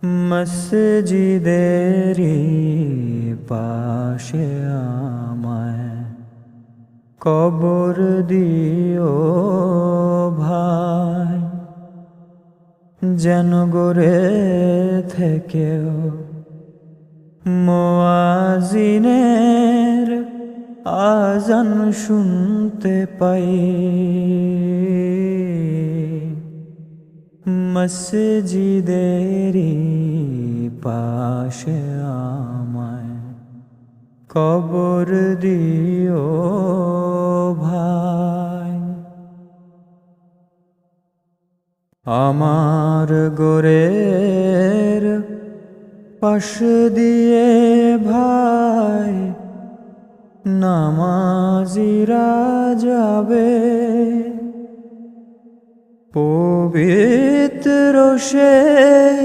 মসজিদেরি পাশে আমায় কবর দিও ভাই, যেন গড়ে থেকেও মুয়াজ্জিনের আযান শুনতে পাই। মসজিদেরি পাশে আমায় কবর দিও ভাই। আমার গোরের পাশ দিয়ে ভাই নামাজিরা যাবে, পবিত্র সেই